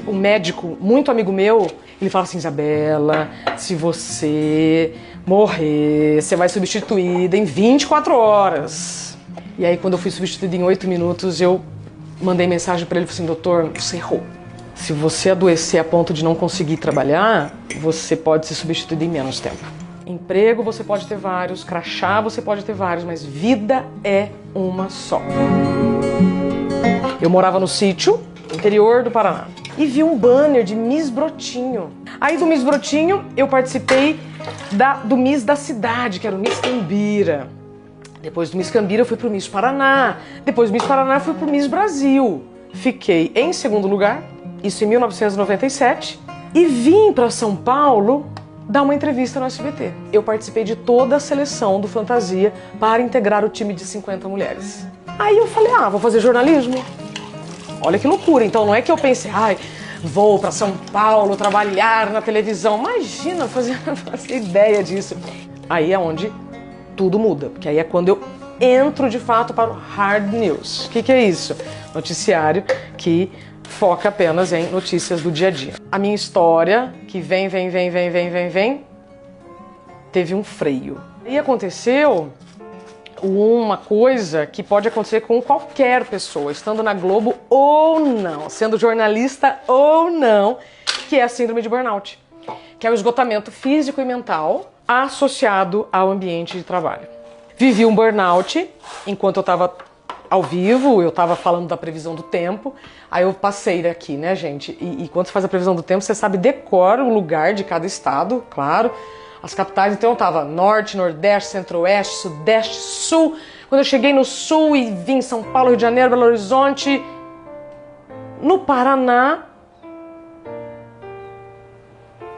Um médico muito amigo meu, ele fala assim: Isabela, se você morrer, você vai substituída em 24 horas. E aí quando eu fui substituída em 8 minutos, eu mandei mensagem para ele e falei assim: doutor, você errou. Se você adoecer a ponto de não conseguir trabalhar, você pode ser substituído em menos tempo. Emprego você pode ter vários, crachá você pode ter vários, mas vida é uma só. Eu morava no sítio, interior do Paraná, e vi um banner de Miss Brotinho. Aí do Miss Brotinho eu participei do Miss da cidade, que era o Miss Cambira. Depois do Miss Cambira eu fui pro Miss Paraná. Depois do Miss Paraná eu fui pro Miss Brasil. Fiquei em segundo lugar, isso em 1997, e vim para São Paulo dar uma entrevista no SBT. Eu participei de toda a seleção do Fantasia para integrar o time de 50 mulheres. Aí eu falei: vou fazer jornalismo. Olha que loucura. Então não é que eu pensei: vou para São Paulo trabalhar na televisão. Imagina, fazer ideia disso. Aí é onde tudo muda, porque aí é quando eu entro de fato para o Hard News. O que é isso? Noticiário que foca apenas em notícias do dia a dia. A minha história, que vem, teve um freio. E aconteceu uma coisa que pode acontecer com qualquer pessoa, estando na Globo ou não, sendo jornalista ou não, que é a síndrome de burnout, que é o esgotamento físico e mental associado ao ambiente de trabalho. Vivi um burnout enquanto eu estava ao vivo, eu estava falando da previsão do tempo, aí eu passei daqui, né, gente? E quando você faz a previsão do tempo, você sabe decora o lugar de cada estado, claro, as capitais. Então eu estava norte, nordeste, centro-oeste, sudeste, sul. Quando eu cheguei no sul e vim em São Paulo, Rio de Janeiro, Belo Horizonte, no Paraná,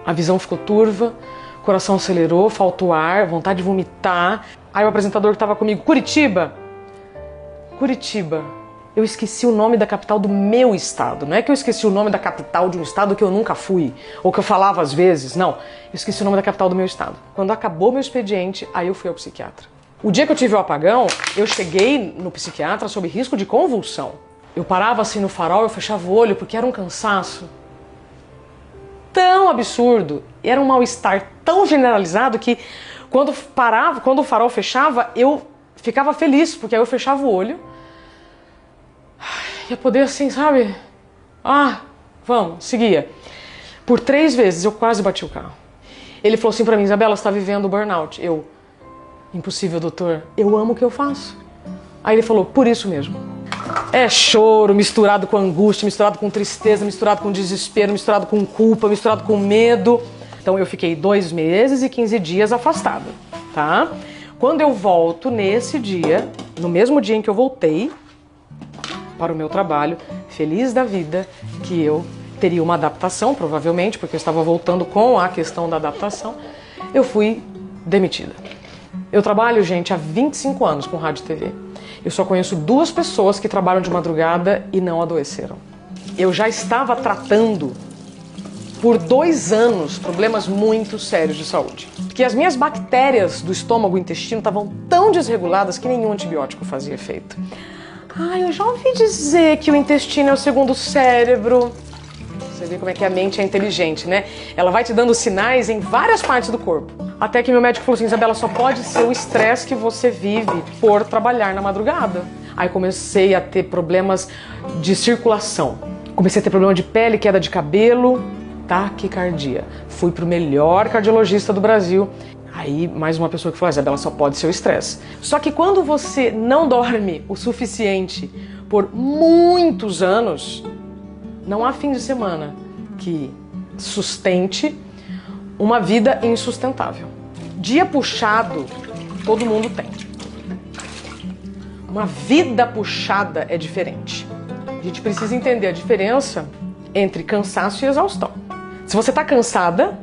a visão ficou turva, o coração acelerou, faltou ar, vontade de vomitar. Aí o apresentador que estava comigo: Curitiba, eu esqueci o nome da capital do meu estado. Não é que eu esqueci o nome da capital de um estado que eu nunca fui, ou que eu falava às vezes, não. Eu esqueci o nome da capital do meu estado. Quando acabou meu expediente, aí eu fui ao psiquiatra. O dia que eu tive o apagão, eu cheguei no psiquiatra sob risco de convulsão. Eu parava assim no farol, eu fechava o olho, porque era um cansaço tão absurdo, era um mal-estar tão generalizado que quando o farol fechava, eu ficava feliz, porque aí eu fechava o olho, ia poder assim, sabe? Vamos, seguia. Por 3 vezes eu quase bati o carro. Ele falou assim pra mim: Isabela, você tá vivendo burnout. Eu: impossível, doutor, eu amo o que eu faço. Aí ele falou: por isso mesmo. É choro misturado com angústia, misturado com tristeza, misturado com desespero, misturado com culpa, misturado com medo. Então eu fiquei 2 meses e 15 dias afastada, tá? Quando eu volto nesse dia, no mesmo dia em que eu voltei para o meu trabalho, feliz da vida, que eu teria uma adaptação, provavelmente, porque eu estava voltando com a questão da adaptação, eu fui demitida. Eu trabalho, gente, há 25 anos com rádio e TV. Eu só conheço 2 pessoas que trabalham de madrugada e não adoeceram. Eu já estava tratando por 2 anos problemas muito sérios de saúde. Porque as minhas bactérias do estômago e intestino estavam tão desreguladas que nenhum antibiótico fazia efeito. Eu já ouvi dizer que o intestino é o segundo cérebro. Você vê como é que a mente é inteligente, né? Ela vai te dando sinais em várias partes do corpo. Até que meu médico falou assim: Isabela, só pode ser o estresse que você vive por trabalhar na madrugada. Aí comecei a ter problemas de circulação. Comecei a ter problema de pele, queda de cabelo, taquicardia. Fui pro melhor cardiologista do Brasil. Aí mais uma pessoa que falou: Isabela, só pode ser o estresse. Só que quando você não dorme o suficiente por muitos anos, não há fim de semana que sustente uma vida insustentável. Dia puxado, todo mundo tem. Uma vida puxada é diferente. A gente precisa entender a diferença entre cansaço e exaustão. Se você está cansado,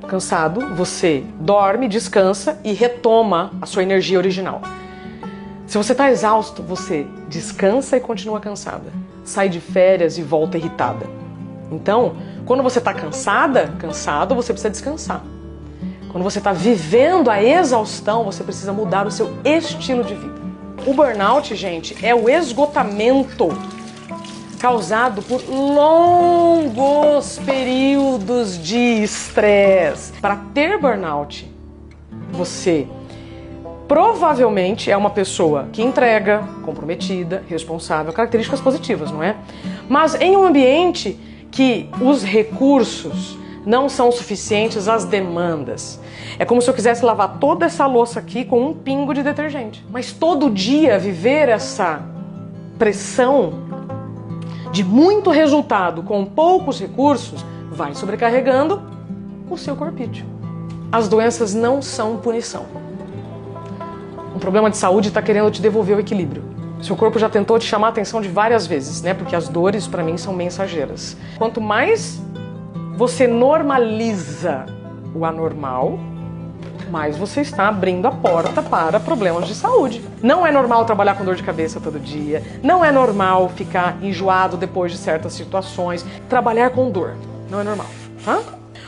você dorme, descansa e retoma a sua energia original. Se você está exausto, você descansa e continua cansada. Sai de férias e volta irritada. Então, quando você está cansado, você precisa descansar. Quando você está vivendo a exaustão, você precisa mudar o seu estilo de vida. O burnout, gente, é o esgotamento causado por longos períodos de estresse. Para ter burnout, você provavelmente é uma pessoa que entrega, comprometida, responsável, características positivas, não é? Mas em um ambiente que os recursos não são suficientes às demandas. É como se eu quisesse lavar toda essa louça aqui com um pingo de detergente. Mas todo dia viver essa pressão de muito resultado com poucos recursos vai sobrecarregando o seu corpício. As doenças não são punição. Um problema de saúde está querendo te devolver o equilíbrio. Seu corpo já tentou te chamar a atenção de várias vezes, né? Porque as dores, para mim, são mensageiras. Quanto mais você normaliza o anormal, mais você está abrindo a porta para problemas de saúde. Não é normal trabalhar com dor de cabeça todo dia. Não é normal ficar enjoado depois de certas situações. Trabalhar com dor não é normal, tá?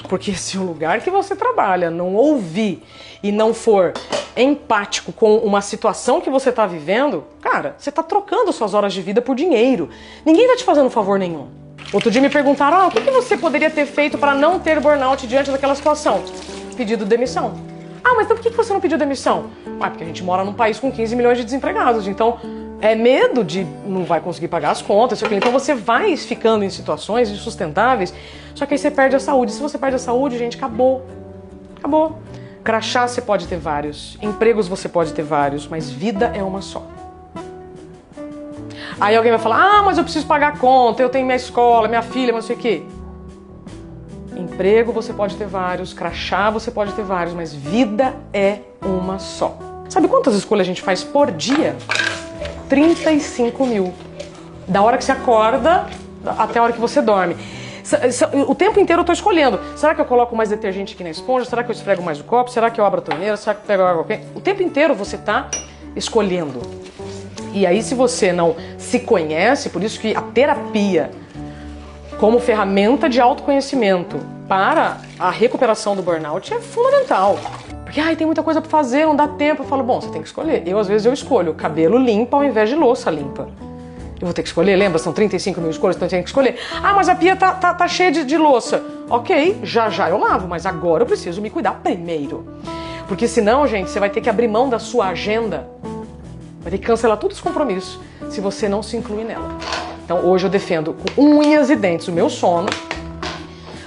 Porque se o lugar que você trabalha não ouvir e não for empático com uma situação que você está vivendo, cara, você está trocando suas horas de vida por dinheiro. Ninguém está te fazendo favor nenhum. Outro dia me perguntaram, o que você poderia ter feito para não ter burnout diante daquela situação? Pedido demissão. Mas então por que você não pediu demissão? Porque a gente mora num país com 15 milhões de desempregados, então é medo de não vai conseguir pagar as contas, então você vai ficando em situações insustentáveis, só que aí você perde a saúde. Se você perde a saúde, gente, acabou. Acabou. Crachá você pode ter vários, empregos você pode ter vários, mas vida é uma só. Aí alguém vai falar, mas eu preciso pagar a conta, eu tenho minha escola, minha filha, mas não sei o quê. Emprego você pode ter vários, crachá você pode ter vários, mas vida é uma só. Sabe quantas escolhas a gente faz por dia? 35 mil. Da hora que você acorda até a hora que você dorme. O tempo inteiro eu tô escolhendo. Será que eu coloco mais detergente aqui na esponja? Será que eu esfrego mais o copo? Será que eu abro a torneira? Será que eu pego água quente? O tempo inteiro você tá escolhendo. E aí, se você não se conhece, por isso que a terapia como ferramenta de autoconhecimento para a recuperação do burnout é fundamental. Porque tem muita coisa para fazer, não dá tempo. Eu falo, bom, você tem que escolher. Às vezes eu escolho cabelo limpo ao invés de louça limpa. Eu vou ter que escolher, lembra? São 35 mil escolhas, então eu tenho que escolher. Mas a pia tá cheia de louça. Ok, já eu lavo, mas agora eu preciso me cuidar primeiro. Porque senão, gente, você vai ter que abrir mão da sua agenda. Vai ter que cancelar todos os compromissos se você não se incluir nela. Então hoje eu defendo com unhas e dentes o meu sono.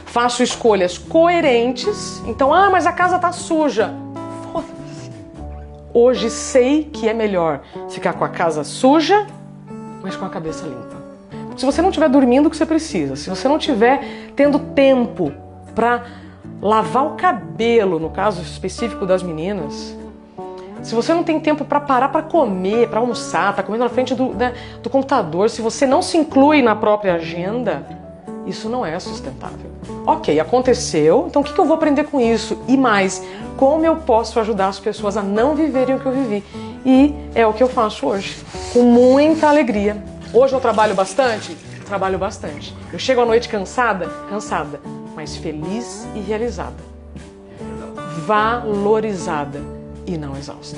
Faço escolhas coerentes. Então, mas a casa tá suja. Foda-se. Hoje sei que é melhor ficar com a casa suja, mas com a cabeça limpa. Porque se você não estiver dormindo o que você precisa, se você não estiver tendo tempo para lavar o cabelo, no caso específico das meninas, se você não tem tempo para parar para comer, para almoçar, tá comendo na frente do computador, se você não se inclui na própria agenda, isso não é sustentável. Ok, aconteceu, então o que eu vou aprender com isso? E mais, como eu posso ajudar as pessoas a não viverem o que eu vivi? E é o que eu faço hoje, com muita alegria. Hoje eu trabalho bastante? Trabalho bastante. Eu chego à noite cansada, mas feliz e realizada. Valorizada e não exausta.